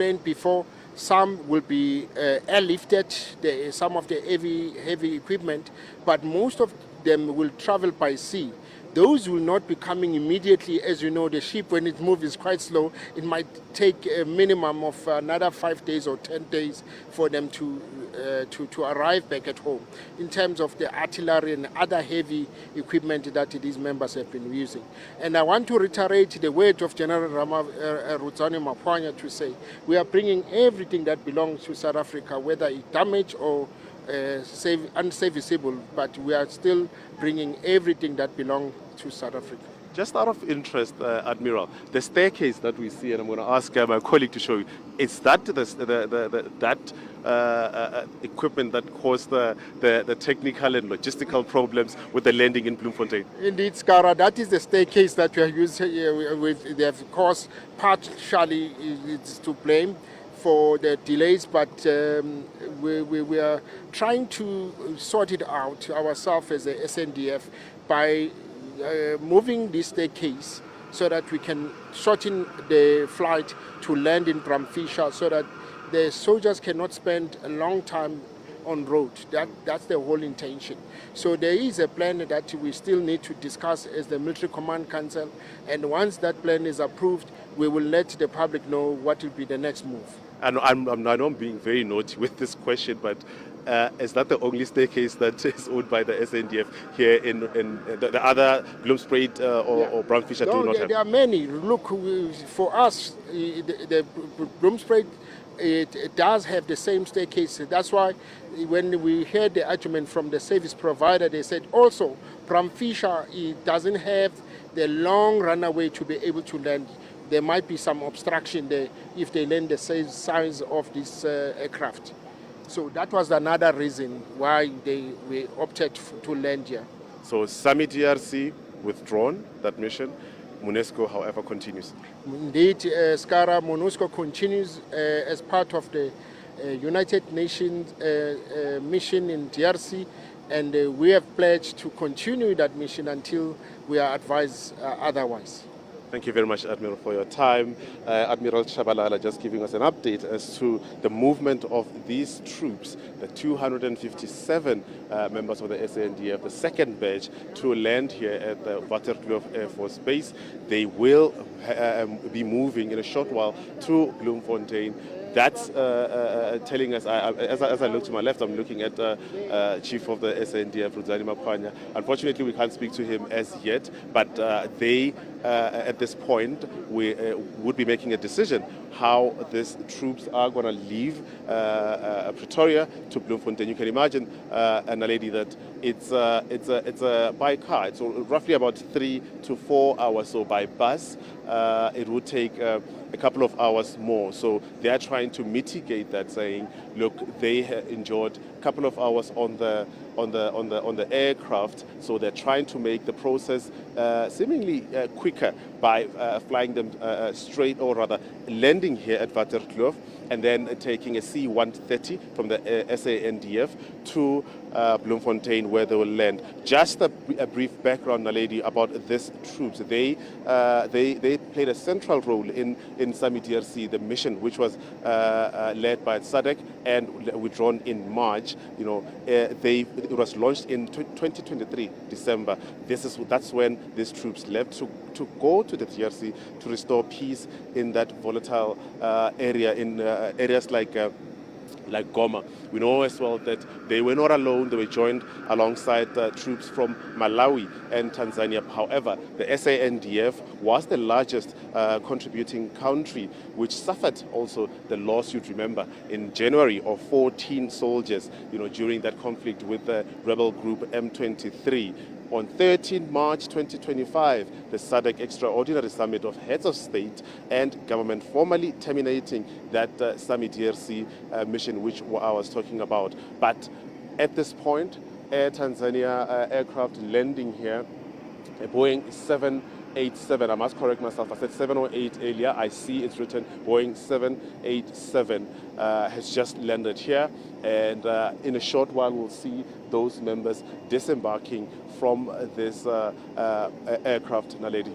before. Some will be airlifted, some of the heavy equipment, but most of them will travel by sea. Those will not be coming immediately. As you know, the ship, when it moves, is quite slow. It might take a minimum of another 5 days or 10 days for them to arrive back at home, in terms of the artillery and other heavy equipment that these members have been using. And I want to reiterate the word of General Ruzani Mapwanya to say we are bringing everything that belongs to South Africa, whether it's damaged or unserviceable, but we are still bringing everything that belongs to South Africa. Just out of interest, Admiral, the staircase that we see, and I'm going to ask my colleague to show you, is that equipment that caused the technical and logistical problems with the landing in Bloemfontein? Indeed, Skara, that is the staircase that we are using with. They have caused partially it's to blame for the delays, but we are trying to sort it out ourselves as a SADC by moving this staircase so that we can shorten the flight to land in Bramfisher, so that the soldiers cannot spend a long time on road. That's the whole intention. So there is a plan that we still need to discuss as the Military Command Council, and once that plan is approved, we will let the public know what will be the next move. And I know I'm being very naughty with this question, but is that the only staircase that is owned by the SADC here in the other Bloemspruit or Bramfisher do not have? There are many. Look, for us, the Bloemspruit, it does have the same staircase. That's why when we heard the argument from the service provider, they said also Bramfisher, it doesn't have the long runway to be able to land. There might be some obstruction there if they land the same size of this aircraft. So that was another reason why we opted to land here. So SAMI-DRC withdrawn that mission. MONUSCO, however, continues. Indeed, Skara, MONUSCO continues as part of the United Nations mission in DRC, and we have pledged to continue that mission until we are advised otherwise. Thank you very much, Admiral, for your time. Admiral Shabalala just giving us an update as to the movement of these troops, the 257 members of the SANDF, the second batch, to land here at the Waterkloof Air Force Base. They will be moving in a short while to Bloemfontein. That's telling us, as I look to my left, I'm looking at Chief of the SANDF, Ruzani Mapwanya. Unfortunately, we can't speak to him as yet, but they, at this point, we would be making a decision how these troops are going to leave Pretoria to Bloemfontein. You can imagine, Anna Lady, that it's by car. It's roughly about 3 to 4 hours. So by bus, it would take a couple of hours more. So they are trying to mitigate that, saying, look, they enjoyed a couple of hours on the aircraft, so they're trying to make the process seemingly quicker by flying them straight, or rather landing here at Waterkloof, and then taking a C-130 from the SANDF to Bloemfontein, where they will land. Just a brief background, Naledi, about these troops. They played a central role in SAMI-DRC, the mission which was led by SADC and withdrawn in March. You know, it was launched in 2023 December. That's when these troops left to go to the DRC to restore peace in that volatile area, in areas like Goma. We know as well that they were not alone. They were joined alongside troops from Malawi and Tanzania. However, the SANDF was the largest contributing country, which suffered also the loss, you'd remember, in January of 14 soldiers, during that conflict with the rebel group M23. On 13 March 2025, the SADC Extraordinary Summit of Heads of State and Government formally terminating that SAMI-DRC mission which I was talking about. But at this point, Air Tanzania aircraft landing here, a Boeing 787, I must correct myself, I said 708 earlier, I see it's written Boeing 787, has just landed here, and in a short while we'll see those members disembarking from this aircraft, Naledi.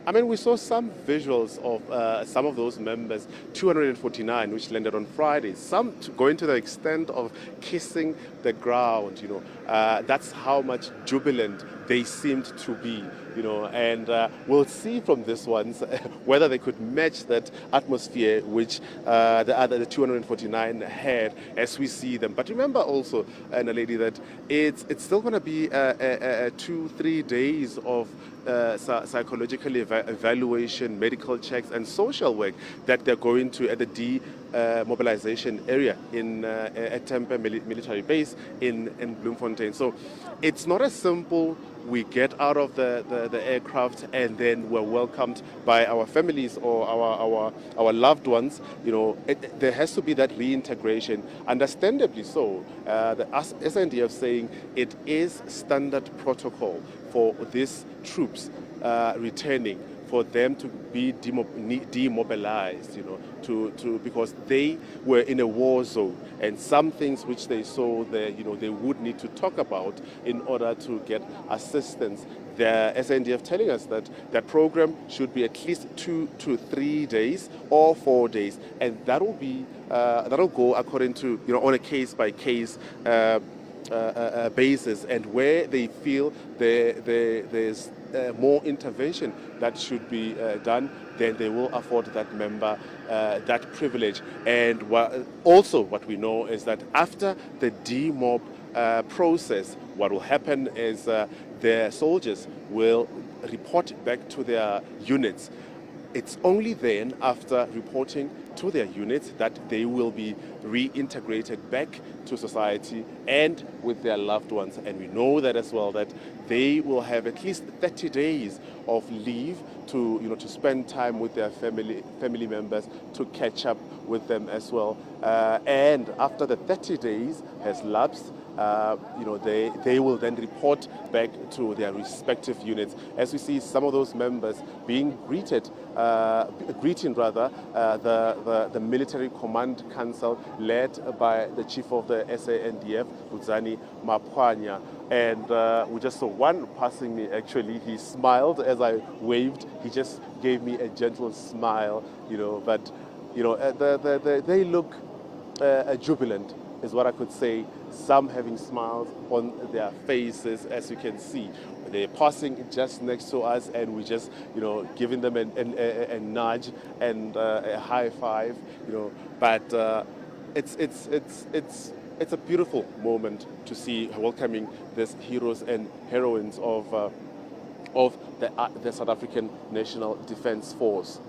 I mean, we saw some visuals of some of those members, 249, which landed on Friday, some going to the extent of kissing the ground, that's how much jubilant they seemed to be, and we'll see from this one whether they could match that atmosphere which the 249 had as we see them. But remember also, Anna Lady, that it's still going to be 2-3 days of psychological evaluation, medical checks, and social work that they're going to at the demobilization area at Tempe military base in Bloemfontein. So it's not as simple. We get out of the aircraft and then we're welcomed by our families or our loved ones. There has to be that reintegration, understandably so. The SANDF saying it is standard protocol for these troops returning, for them to be demobilized, because they were in a war zone, and some things which they saw there, they would need to talk about in order to get assistance. The SANDF telling us that that program should be at least 2 to 3 days or 4 days, and that'll go according to on a case by case basis, and where they feel there's more intervention that should be done, then they will afford that member that privilege. And also what we know is that after the demob process, what will happen is the soldiers will report back to their units. It's only then, after reporting to their units, that they will be reintegrated back to society and with their loved ones. And we know that as well, that they will have at least 30 days of leave to spend time with their family members, to catch up with them as well. And after the 30 days has lapsed, they will then report back to their respective units. As we see some of those members being greeting the military command council led by the chief of the SANDF, Budzani Mapwanya. And we just saw one passing me, actually. He smiled as I waved. He just gave me a gentle smile, but they look jubilant, is what I could say. Some having smiles on their faces, as you can see. They're passing just next to us, and we just, giving them a nudge and a high five, But it's a beautiful moment to see welcoming these heroes and heroines of the South African National Defence Force.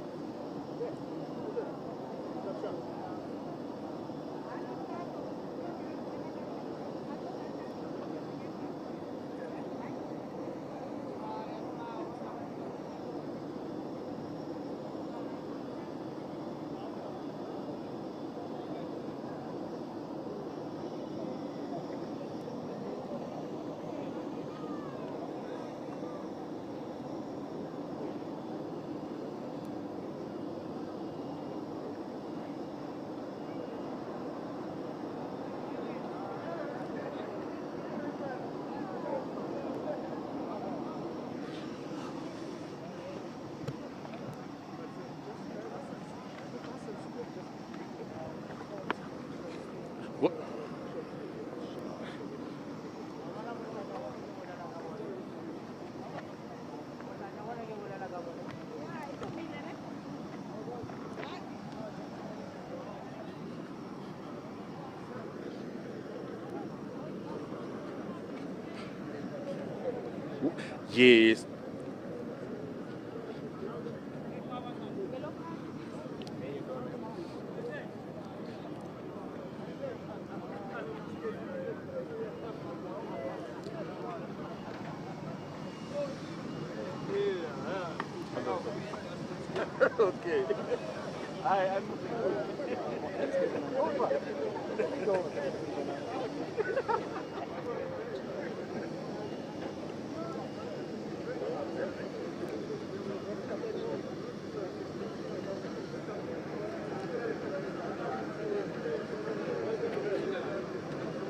Yes. Okay. I'm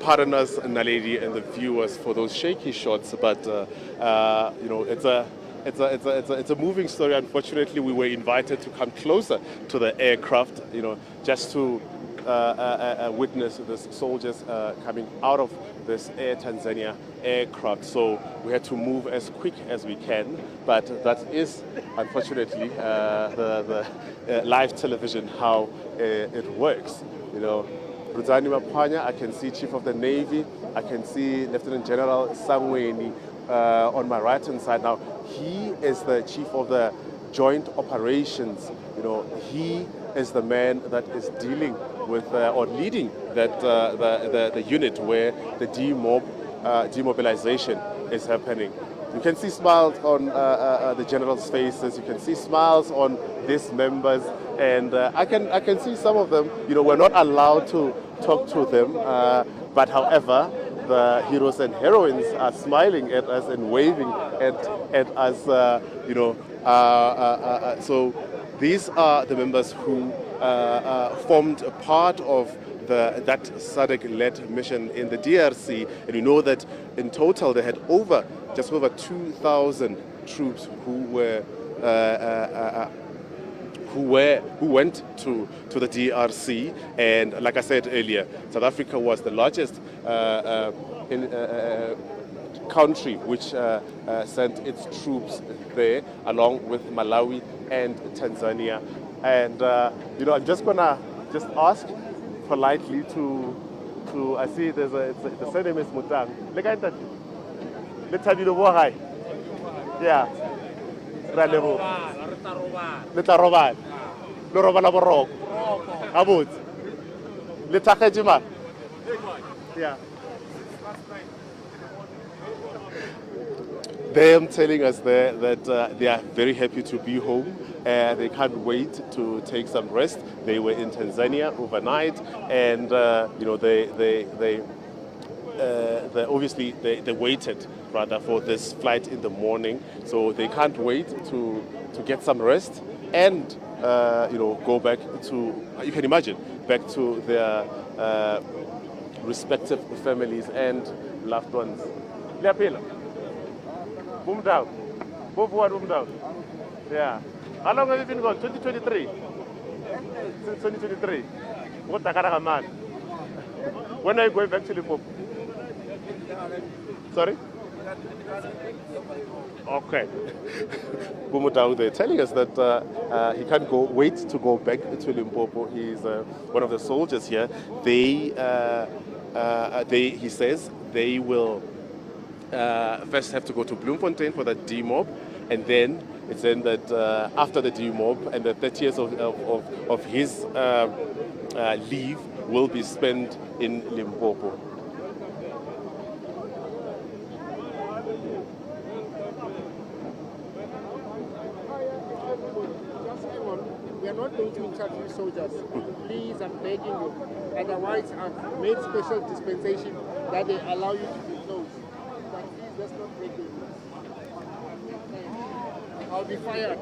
pardon us, Naledi, and the viewers for those shaky shots, but it's it's a moving story. Unfortunately, we were invited to come closer to the aircraft, just to witness the soldiers coming out of this Air Tanzania aircraft. So we had to move as quick as we can, but that is unfortunately the live television, how it works. Ruzani Mapanya, I can see Chief of the Navy, I can see Lieutenant General Sangweni on my right hand side. Now, he is the Chief of the Joint Operations. He is the man that is dealing with or leading that the unit where the demobilization is happening. You can see smiles on the general's faces. You can see smiles on these members, and I can see some of them. We're not allowed to talk to them, but however, the heroes and heroines are smiling at us and waving at us. So these are the members who formed a part of that SADC-led mission in the DRC, and you know that in total they had just over 2,000 troops who went to the DRC. And like I said earlier, South Africa was the largest country which sent its troops there, along with Malawi and Tanzania. And I'm just gonna ask politely to I see the surname is Mutang. Yeah. Yeah. They are telling us there that they are very happy to be home. They can't wait to take some rest. They were in Tanzania overnight, and they obviously they waited rather for this flight in the morning. So they can't wait to get some rest and go back to, you can imagine, back to their respective families and loved ones. Boom down. Move forward, boom down. Yeah. How long have you been gone? 2023? Since 2023? What the man? When are you going back to Limpopo? Sorry? Okay. Bumutau, they're telling us that he can't wait to go back to Limpopo. He's one of the soldiers here. He says they will first have to go to Bloemfontein for the demob, and then it's then that after the demob and the 30 years of his leave will be spent in Limpopo. We are not going to interview soldiers. Please, I'm begging you. Otherwise, I've made special dispensation that they allow you to be close. But please, let's not break the rules. I'll be fired.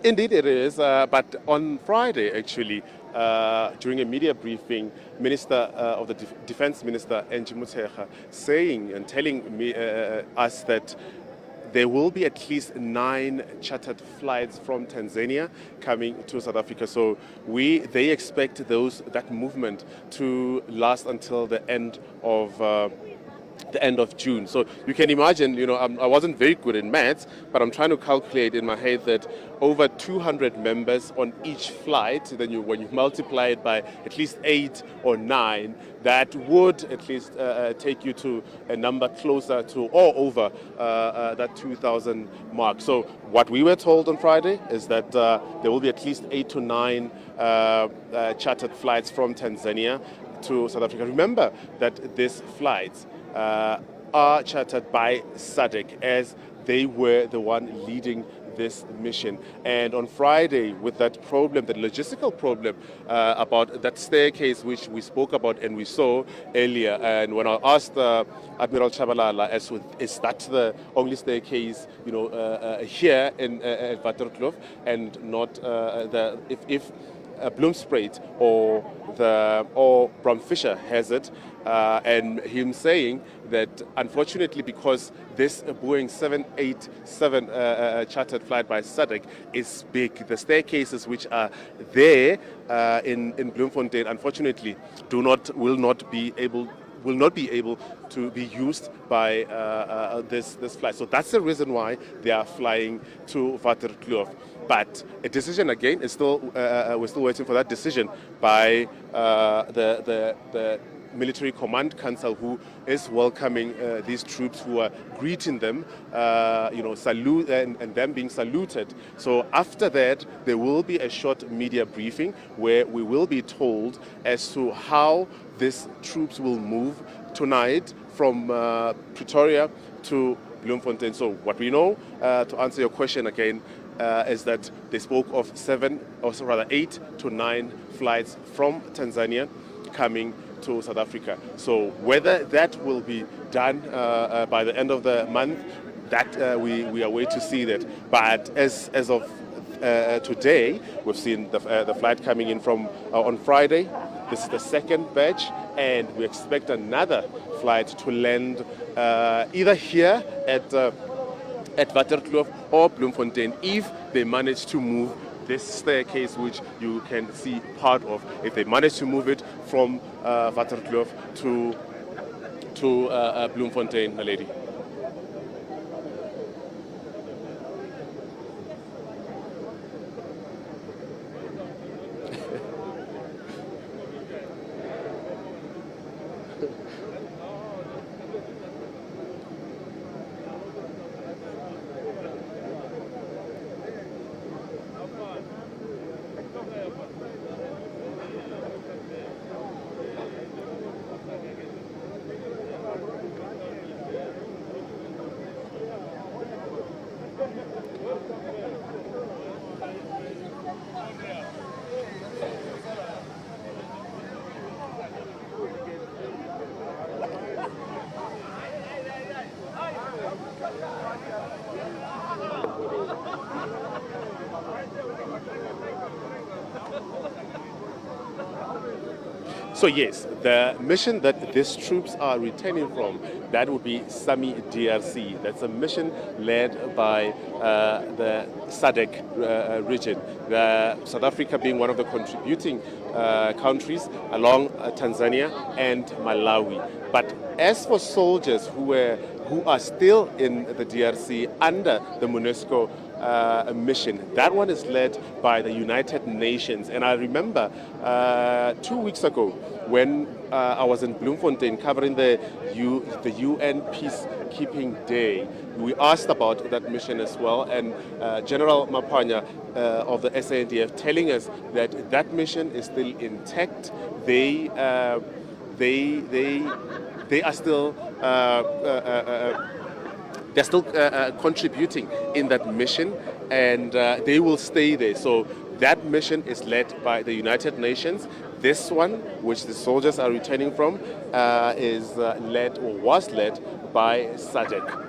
Indeed, it is. But on Friday, actually, during a media briefing, Minister of the Defense Minister Angie Motshekga saying and telling me us that there will be at least 9 chartered flights from Tanzania coming to South Africa. So they expect that movement to last until the end of June. So you can imagine, I wasn't very good in maths, but I'm trying to calculate in my head that over 200 members on each flight, then when you multiply it by at least 8 or 9, that would at least take you to a number closer to or over that 2,000 mark. So what we were told on Friday is that there will be at least 8 to 9 chartered flights from Tanzania to South Africa. Remember that these flights are chartered by SADC, as they were the one leading this mission. And on Friday, with that problem, that logistical problem about that staircase which we spoke about and we saw earlier, and when I asked Admiral Chabalala as to is that the only staircase here in Waterkloof, and not if Bloomspruit or Bromfisher has it, and him saying that unfortunately, because this Boeing 787 chartered flight by SADC is big, the staircases which are there in Bloemfontein unfortunately will not be able to be used by this flight. So that's the reason why they are flying to Waterkloof. But a decision again is still we're still waiting for that decision by the Military Command Council, who is welcoming these troops, who are greeting them, salute and them being saluted. So after that, there will be a short media briefing where we will be told as to how these troops will move tonight from Pretoria to Bloemfontein. So what we know, to answer your question again, is that they spoke of 8 to 9 flights from Tanzania coming to South Africa. So whether that will be done by the end of the month, that we are waiting to see that. But as of today, we've seen the flight coming in from on Friday. This is the second batch, and we expect another flight to land either here at Waterkloof or Bloemfontein, if they manage to move this staircase, which you can see part of, if they manage to move it from Waterkloof to Bloemfontein, my lady. So yes, the mission that these troops are returning from, that would be SAMI DRC. That's a mission led by the SADC region, South Africa being one of the contributing countries along Tanzania and Malawi. But as for soldiers who are still in the DRC under the MONUSCO mission, that one is led by the United Nations. And I remember 2 weeks ago when I was in Bloemfontein covering the UN Peacekeeping Day, we asked about that mission as well, and General Mapanya of the SANDF telling us that that mission is still intact. They are still they're still contributing in that mission, and they will stay there. So that mission is led by the United Nations. This one, which the soldiers are returning from, is led or was led by SADC.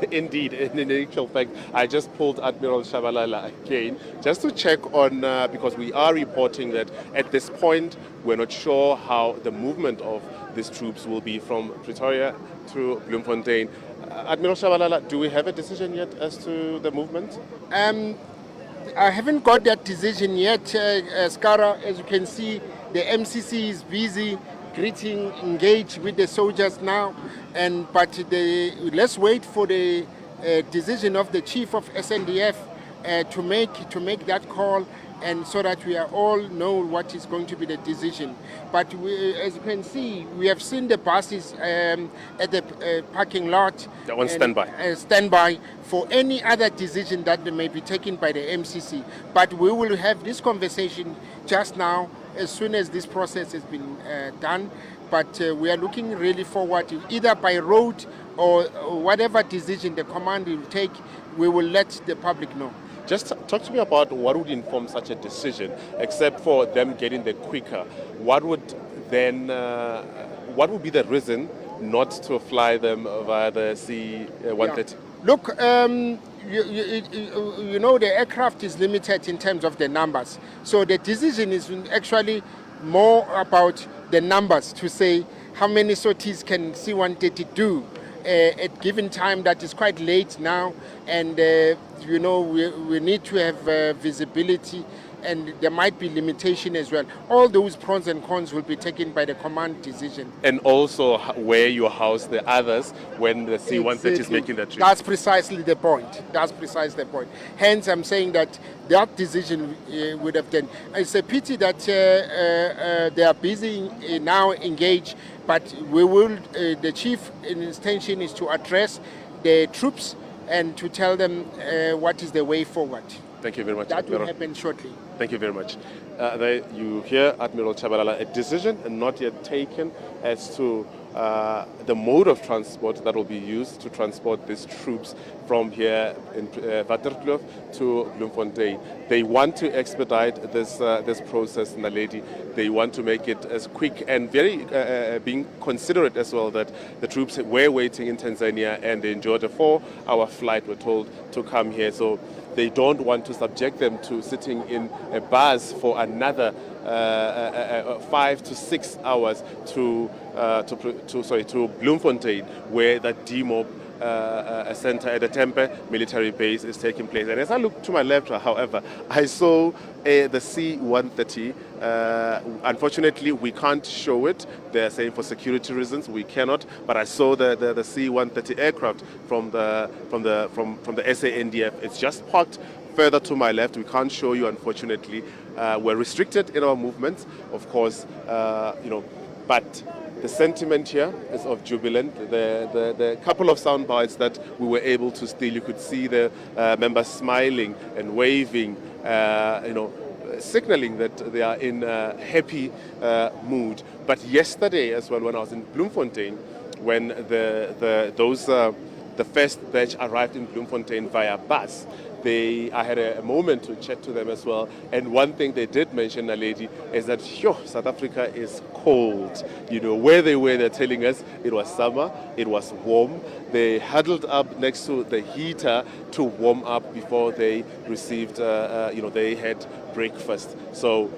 Indeed, in actual fact, I just pulled Admiral Shabalala again just to check on, because we are reporting that at this point we're not sure how the movement of these troops will be from Pretoria to Bloemfontein. Admiral Shabalala, do we have a decision yet as to the movement? I haven't got that decision yet, Skara. As you can see, the MCC is busy greeting, engage with the soldiers now, but let's wait for the decision of the chief of SNDF to make that call, and so that we are all know what is going to be the decision. But as you can see, we have seen the buses at the parking lot. They're on standby. Standby for any other decision that may be taken by the MCC. But we will have this conversation just now as soon as this process has been done. But we are looking really forward to either by road or whatever decision the command will take, we will let the public know. Just talk to me about what would inform such a decision, except for them getting there quicker. What would be the reason not to fly them via the C-130? Yeah. Look, you know, the aircraft is limited in terms of the numbers. So the decision is actually more about the numbers, to say how many sorties can C-130 do at given time. That is quite late now, and you know, we need to have visibility, and there might be limitation as well. All those pros and cons will be taken by the command decision. And also where you house the others when the C-130 is making that trip. That's precisely the point. That's precisely the point. Hence, I'm saying that decision would have done. It's a pity that they are busy now engaged, but we will. The chief intention is to address the troops and to tell them what is the way forward. Thank you very much, That Admiral. will happen shortly. Thank you very much. There you hear Admiral Chabalala, a decision not yet taken as to the mode of transport that will be used to transport these troops from here in Waterkloof to Bloemfontein. They want to expedite this process, Naledi. They want to make it as quick and very being considerate as well that the troops were waiting in Tanzania and they enjoyed a 4-hour flight, we're told, to come here. So they don't want to subject them to sitting in a bus for another 5 to 6 hours to Bloemfontein, where the demob center at the Tempe military base is taking place. And as I look to my left, however, I saw the C-130. Unfortunately, we can't show it. They're saying for security reasons we cannot. But I saw the C-130 aircraft from the SANDF. It's just parked further to my left. We can't show you, unfortunately. We're restricted in our movements, of course, but the sentiment here is of jubilant. The couple of sound bites that we were able to steal, you could see the members smiling and waving, signaling that they are in a happy mood. But yesterday as well, when I was in Bloemfontein, when the first batch arrived in Bloemfontein via bus, I had a moment to chat to them as well. And one thing they did mention, Naledi, is that South Africa is cold. You know, where they were, they're telling us it was summer, it was warm. They huddled up next to the heater to warm up before they received, they had breakfast. So,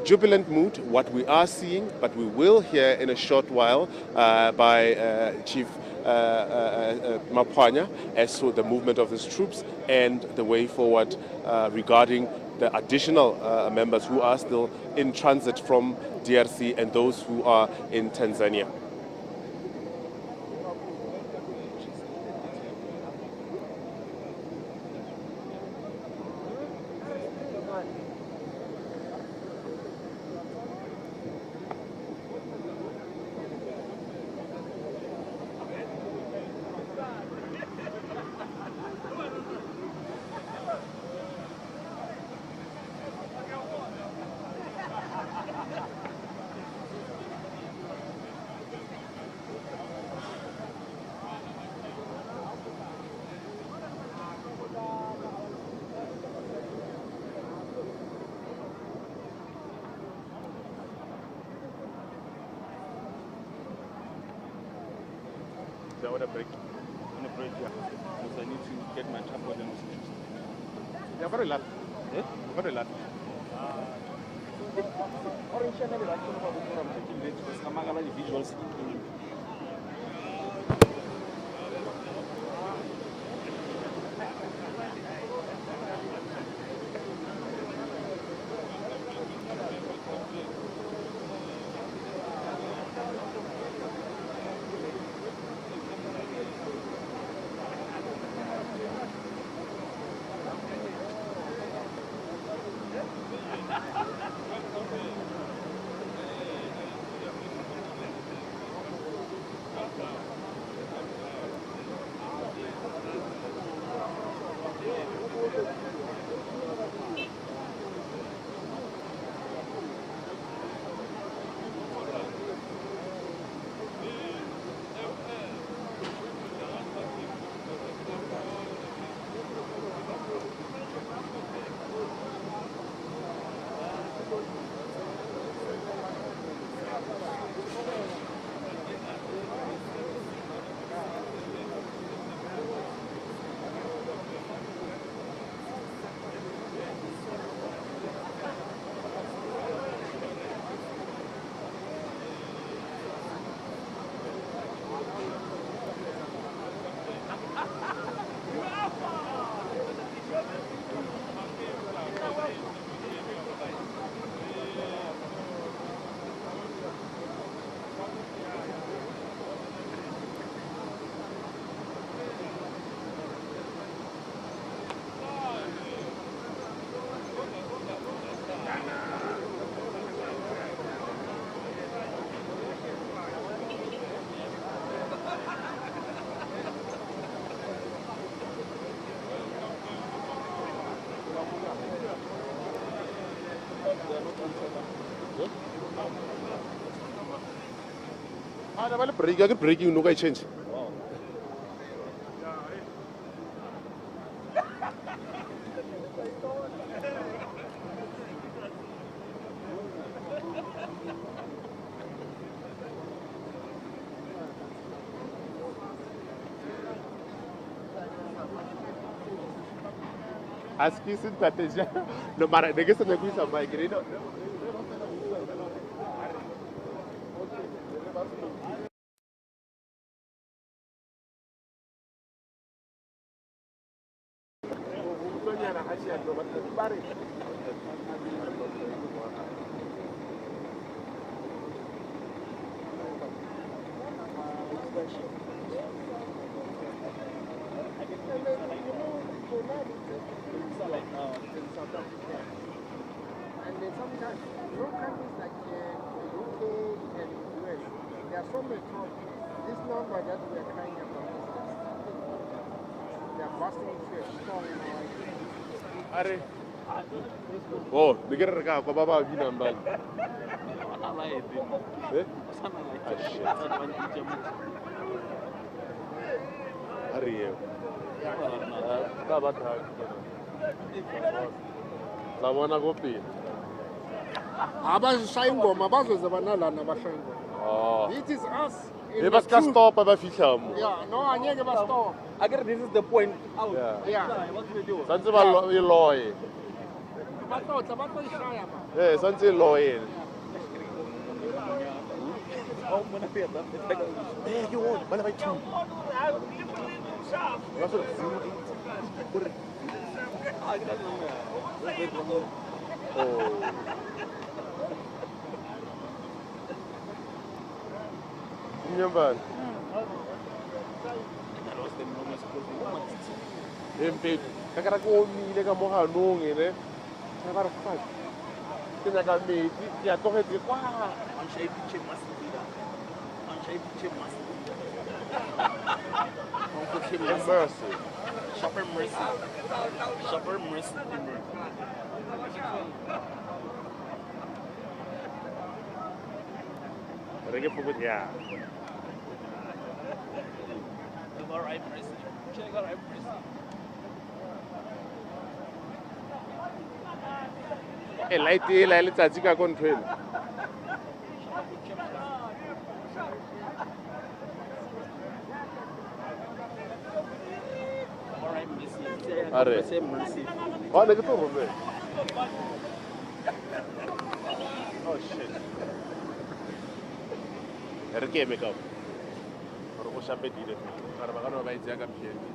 jubilant mood, what we are seeing, but we will hear in a short while by Chief Mapwanya as to the movement of these troops and the way forward regarding the additional members who are still in transit from DRC and those who are in Tanzania. I want a break. On a break, yeah. Because I need to get my tripod and also. Yeah, very lot. Eh? Very lot. Orange channel, I don't know what I'm taking late because I'm not going to visuals. I get breaking, no guy change. Aski sin tateja. No mara, de que se me cuisa migraine. And then sometimes, countries like UK and US, they are so mature. This number that we are crying about, they are busting into a storm in our Are. Oh, nigga reka kwa baba vina mbali. Eh? Are you? Labona kuphi? Abashaya ingoma bazoze banalana bashaya ingoma. Oh. It is us. in They the must two- stop by Fisham. Yeah, no, angeke bastop. Again, this is the point. Out. Yeah. Yeah. What do we do? Sansiba loy. Bahlotla bazoyishaya ba. Eh, sansi loy. Oh, when I feel that, it's like Eh, you want? Mana by two. Oh. Nyambani. Empedi. Kakara ko mile ka mo ganong ene. Ka ba re fuck. Ke nyaka metsi, ke a tlogetse kwa. Have mercy. Shopper mercy. Shopper mercy. Re ke fokotse ya. All right, mercy. Check all right, mercy. E light e la letsatsi ka ko ntwele. All right, mercy. Are. Say mercy. Oh, ne ke tlo rome. Oh shit. Re ke eme ka. Re go shape dire. Re ba kana ba itse ka phieni.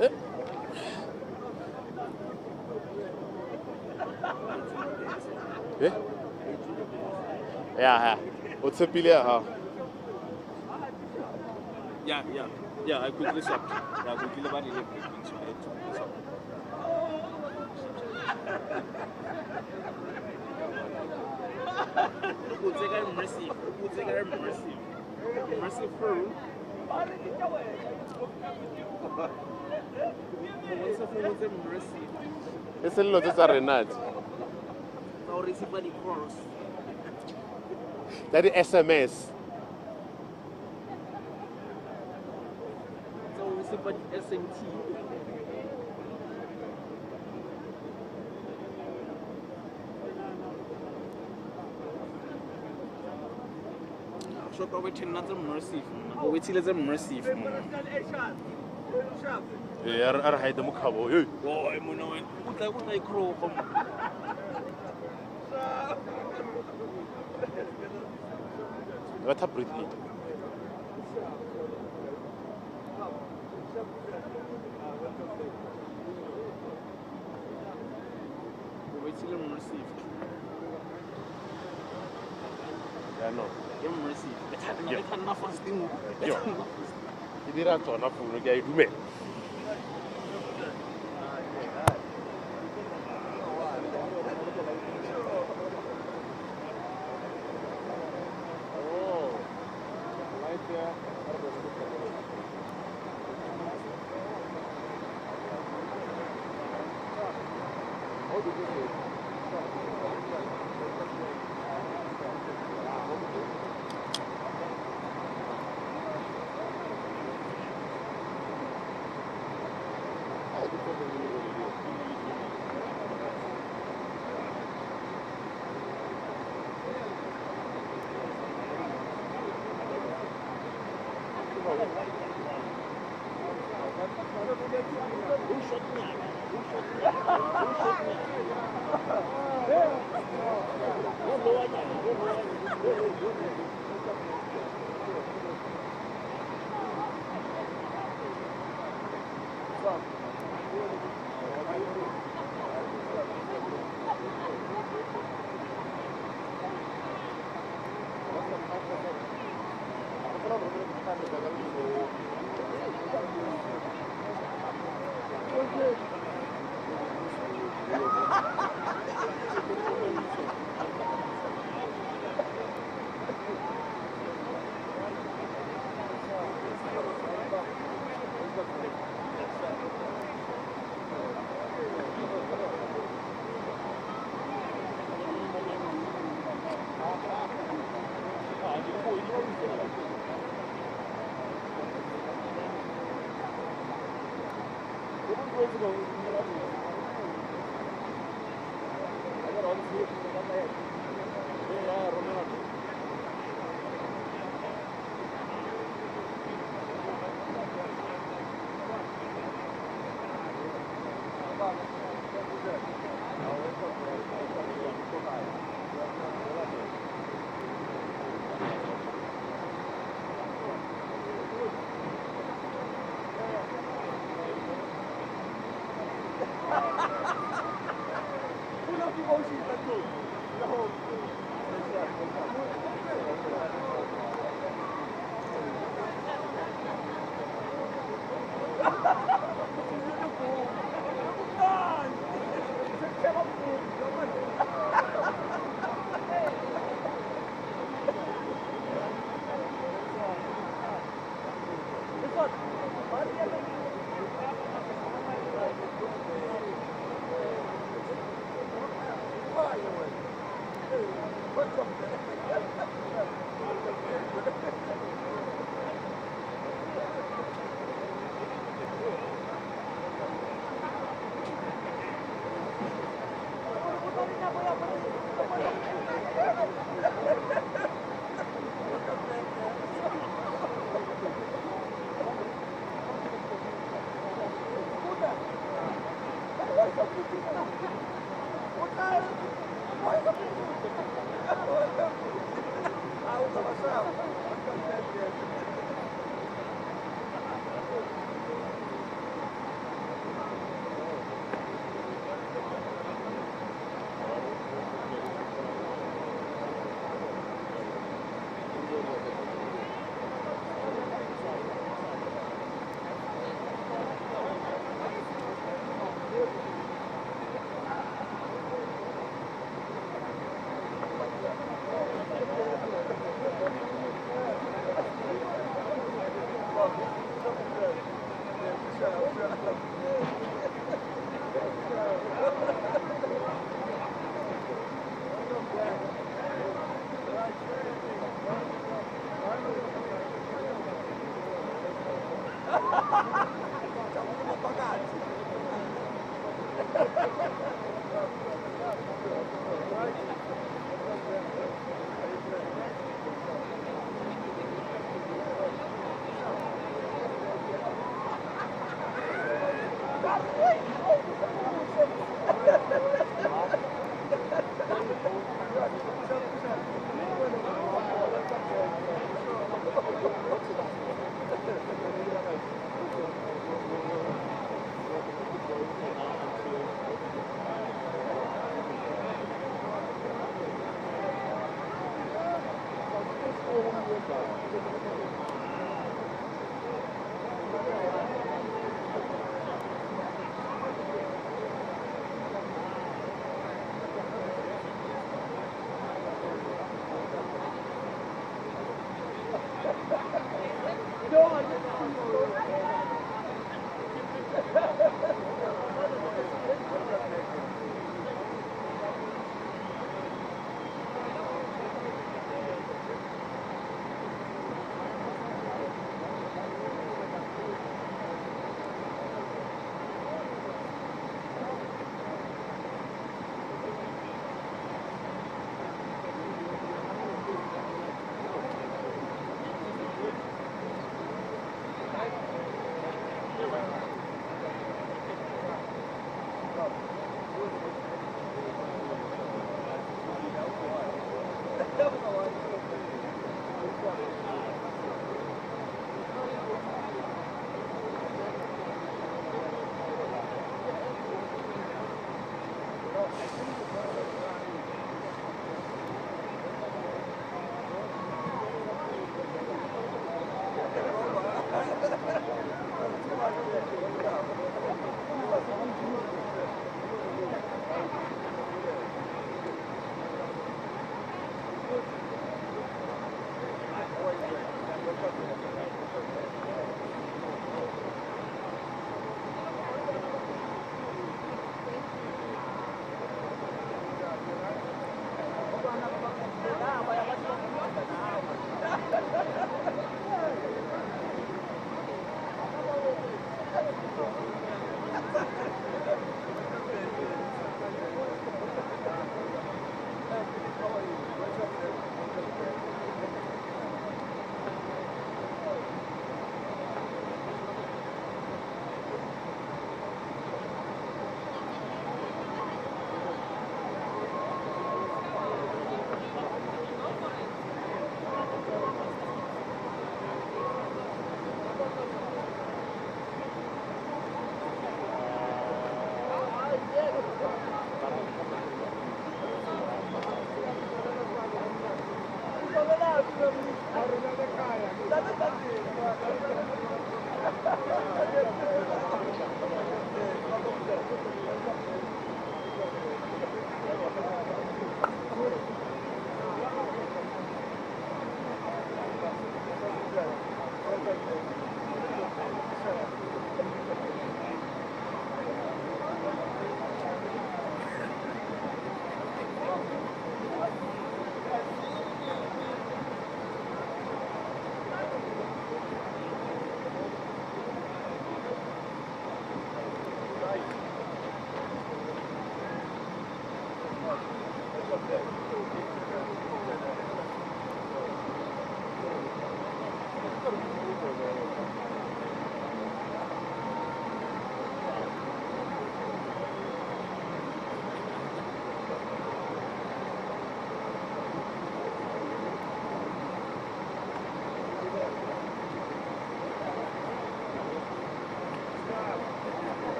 Eh? Yeah. O tshepile ha. Yeah, I quickly stopped. Yeah, I quickly about 11 minutes. Who take our mercy? Who take our mercy? Mercy for who? What's a mercy? E se lo tsa renat. Now receive by the cross. That is SMS. So receive by the SNT. So go waiting not a mercy. Go waiting as a mercy. E ar haide mo khabo. Hey. Oh, I'm no one. What I crow from. What happened? Go waiting a mercy. Ya no. Give mercy. It's enough fasting. Yo. Ke dira tsona founu ke a idumela.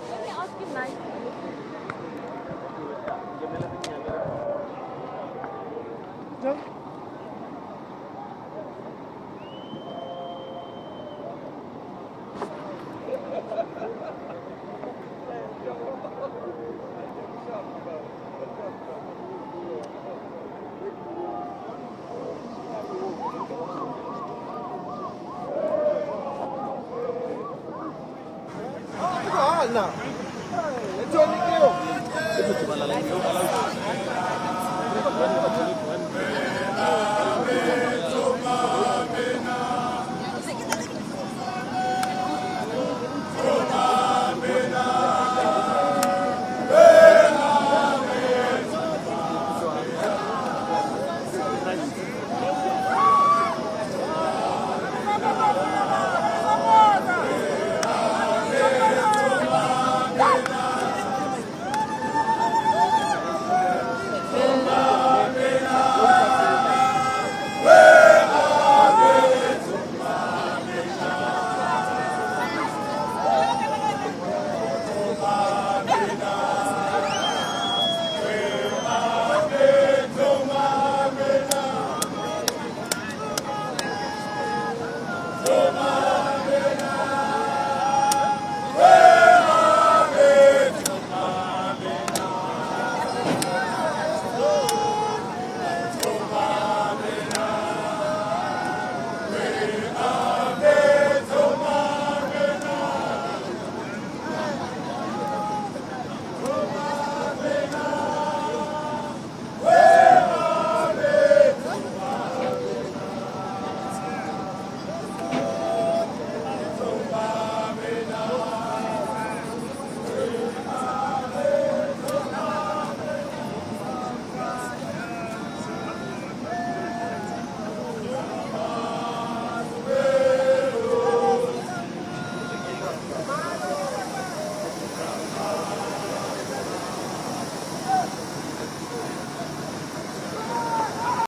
Let me ask you No.